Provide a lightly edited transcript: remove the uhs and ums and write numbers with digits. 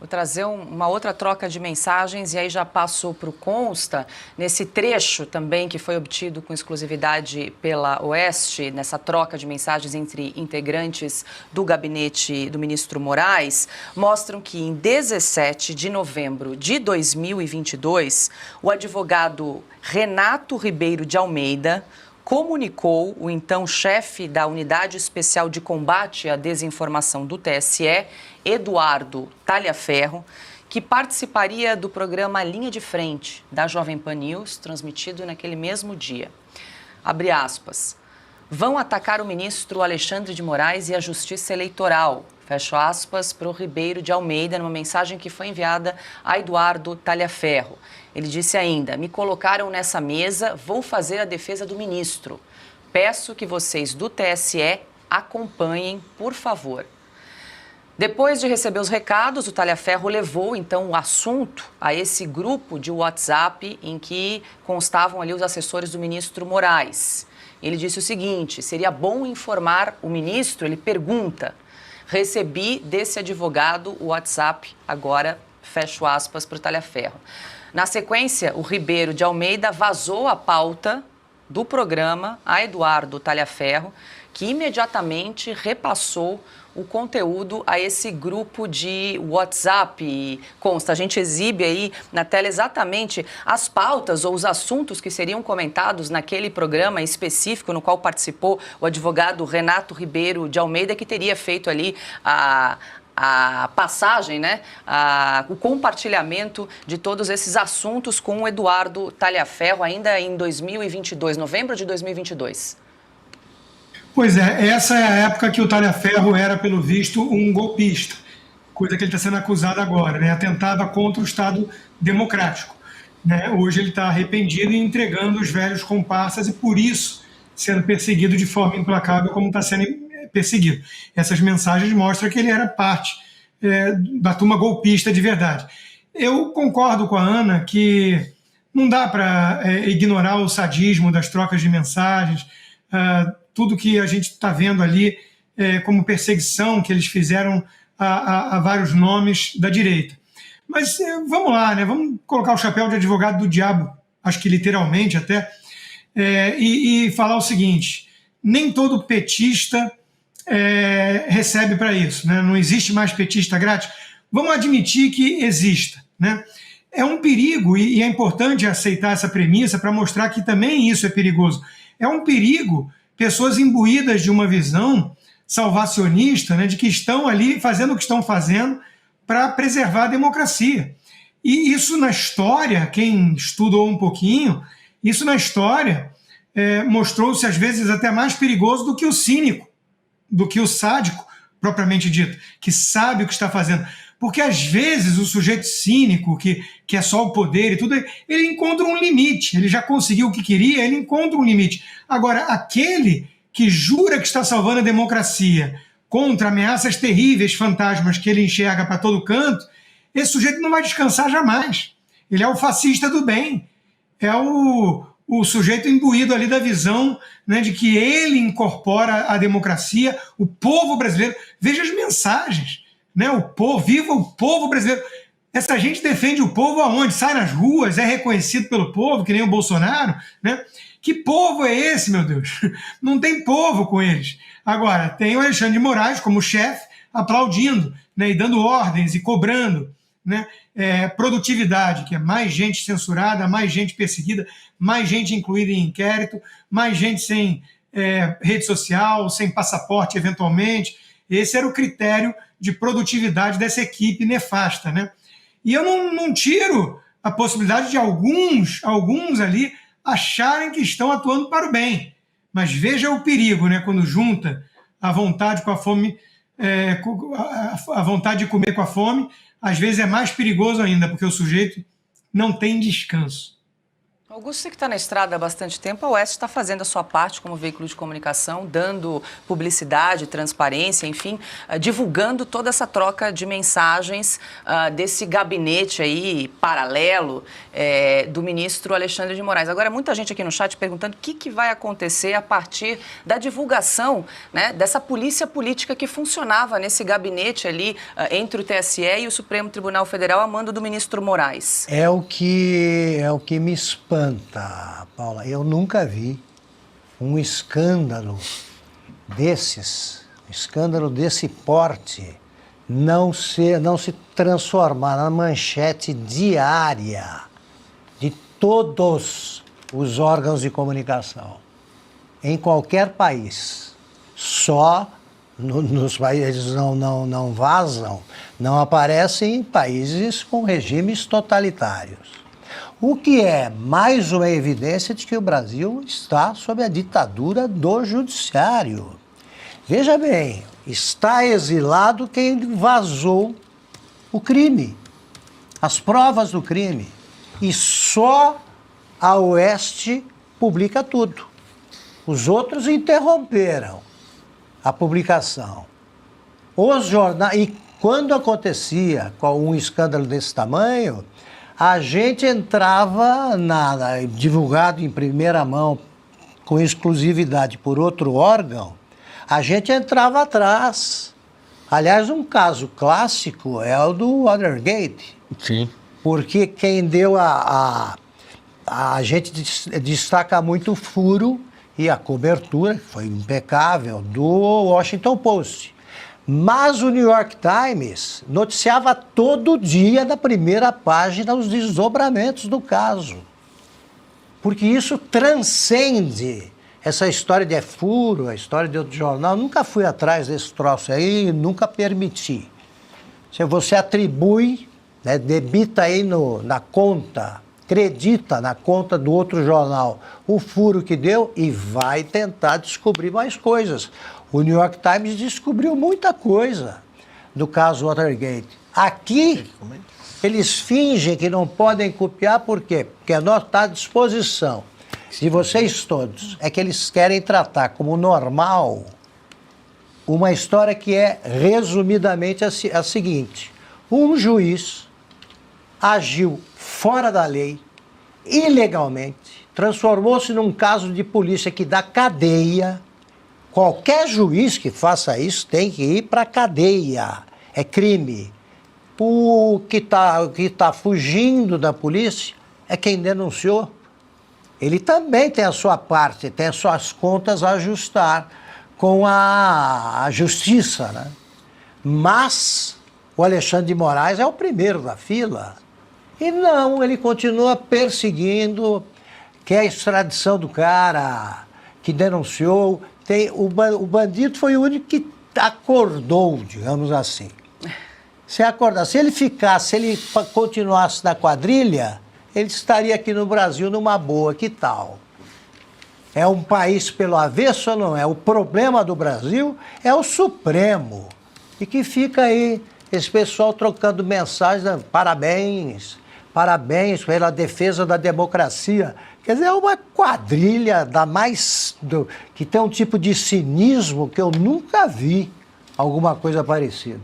Vou trazer uma outra troca de mensagens e aí já passo para o Consta, nesse trecho também que foi obtido com exclusividade pela Oeste, nessa troca de mensagens entre integrantes do gabinete do ministro Moraes, mostram que em 17 de novembro de 2022, o advogado Renato Ribeiro de Almeida comunicou o então chefe da Unidade Especial de Combate à Desinformação do TSE, Eduardo Talhaferro, que participaria do programa Linha de Frente da Jovem Pan News, transmitido naquele mesmo dia. Abre aspas. Vão atacar o ministro Alexandre de Moraes e a Justiça Eleitoral. Fecho aspas para o Ribeiro de Almeida, numa mensagem que foi enviada a Eduardo Talhaferro. Ele disse ainda, me colocaram nessa mesa, vou fazer a defesa do ministro. Peço que vocês do TSE acompanhem, por favor. Depois de receber os recados, o Talhaferro levou, então, o assunto a esse grupo de WhatsApp em que constavam ali os assessores do ministro Moraes. Ele disse o seguinte, seria bom informar o ministro, ele pergunta, recebi desse advogado o WhatsApp, agora fecho aspas para o Talhaferro. Na sequência, o Ribeiro de Almeida vazou a pauta do programa a Eduardo Talhaferro, que imediatamente repassou o conteúdo a esse grupo de WhatsApp. Consta, a gente exibe aí na tela exatamente as pautas ou os assuntos que seriam comentados naquele programa específico no qual participou o advogado Renato Ribeiro de Almeida, que teria feito ali a passagem, né, o compartilhamento de todos esses assuntos com o Eduardo Talhaferro ainda em 2022, novembro de 2022. Pois é, essa é a época que o Talhaferro era, pelo visto, um golpista, coisa que ele está sendo acusado agora, né? Atentava contra o Estado democrático. Né? Hoje ele está arrependido e entregando os velhos comparsas e, por isso, sendo perseguido de forma implacável como está sendo perseguido. Essas mensagens mostram que ele era parte da turma golpista de verdade. Eu concordo com a Ana que não dá para ignorar o sadismo das trocas de mensagens, tudo que a gente está vendo ali como perseguição que eles fizeram a vários nomes da direita. Mas vamos lá, né? Vamos colocar o chapéu de advogado do diabo, acho que literalmente até, e falar o seguinte, nem todo petista recebe para isso, né? Não existe mais petista grátis. Vamos admitir que exista, né? É um perigo, e é importante aceitar essa premissa para mostrar que também isso é perigoso. É um perigo pessoas imbuídas de uma visão salvacionista, né, de que estão ali fazendo o que estão fazendo para preservar a democracia. E isso na história, quem estudou um pouquinho, isso na história mostrou-se às vezes até mais perigoso do que o cínico, do que o sádico, propriamente dito, que sabe o que está fazendo. Porque às vezes o sujeito cínico, que é só o poder e tudo, ele encontra um limite, ele já conseguiu o que queria, ele encontra um limite. Agora, aquele que jura que está salvando a democracia contra ameaças terríveis, fantasmas que ele enxerga para todo canto, esse sujeito não vai descansar jamais. Ele é o fascista do bem, é o sujeito imbuído ali da visão, né, de que ele incorpora a democracia, o povo brasileiro. Veja as mensagens. Né, o povo, viva o povo brasileiro. Essa gente defende o povo aonde? Sai nas ruas, é reconhecido pelo povo, que nem o Bolsonaro, né? Que povo é esse, meu Deus? Não tem povo com eles. Agora, tem o Alexandre de Moraes como chefe, aplaudindo, né, e dando ordens e cobrando, né, produtividade, que é mais gente censurada, mais gente perseguida, mais gente incluída em inquérito, mais gente sem rede social, sem passaporte, eventualmente. Esse era o critério de produtividade dessa equipe nefasta, né? E eu não tiro a possibilidade de alguns ali acharem que estão atuando para o bem. Mas veja o perigo, né? Quando junta a vontade com a fome, a vontade de comer com a fome, às vezes é mais perigoso ainda, porque o sujeito não tem descanso. Augusto, você que está na estrada há bastante tempo, a Oeste está fazendo a sua parte como veículo de comunicação, dando publicidade, transparência, enfim, divulgando toda essa troca de mensagens desse gabinete aí paralelo do ministro Alexandre de Moraes. Agora, muita gente aqui no chat perguntando o que vai acontecer a partir da divulgação, né, dessa polícia política que funcionava nesse gabinete ali entre o TSE e o Supremo Tribunal Federal a mando do ministro Moraes. É o que me espanta, Paula. Eu nunca vi um escândalo desse porte, não se transformar na manchete diária de todos os órgãos de comunicação, em qualquer país. Só nos países não vazam, não aparecem em países com regimes totalitários. O que é mais uma evidência de que o Brasil está sob a ditadura do judiciário. Veja bem, está exilado quem vazou o crime, as provas do crime. E só a Oeste publica tudo. Os outros interromperam a publicação. Os jornais, e quando acontecia com um escândalo desse tamanho, a gente entrava divulgado em primeira mão, com exclusividade por outro órgão, a gente entrava atrás. Aliás, um caso clássico é o do Watergate. Sim. Porque quem deu a gente destaca muito o furo e a cobertura, que foi impecável, do Washington Post. Mas o New York Times noticiava todo dia na primeira página os desdobramentos do caso. Porque isso transcende essa história de furo, a história de outro jornal. Nunca fui atrás desse troço aí, nunca permiti. Se você atribui, né, debita aí na conta, acredita na conta do outro jornal o furo que deu e vai tentar descobrir mais coisas. O New York Times descobriu muita coisa do caso Watergate. Aqui, eles fingem que não podem copiar, por quê? Porque nós está à disposição de vocês todos. É que eles querem tratar como normal uma história que é, resumidamente, a seguinte. Um juiz agiu fora da lei, ilegalmente, transformou-se num caso de polícia que dá cadeia. Qualquer juiz que faça isso tem que ir para a cadeia. É crime. O que tá fugindo da polícia é quem denunciou. Ele também tem a sua parte, tem as suas contas a ajustar com a justiça, né? Mas o Alexandre de Moraes é o primeiro da fila. E não, ele continua perseguindo, quer a extradição do cara que denunciou. O bandido foi o único que acordou, digamos assim. Se ele continuasse na quadrilha, ele estaria aqui no Brasil numa boa, que tal? É um país pelo avesso ou não é? O problema do Brasil é o Supremo. E que fica aí esse pessoal trocando mensagens, parabéns pela defesa da democracia. Quer dizer, é uma quadrilha que tem um tipo de cinismo que eu nunca vi alguma coisa parecida.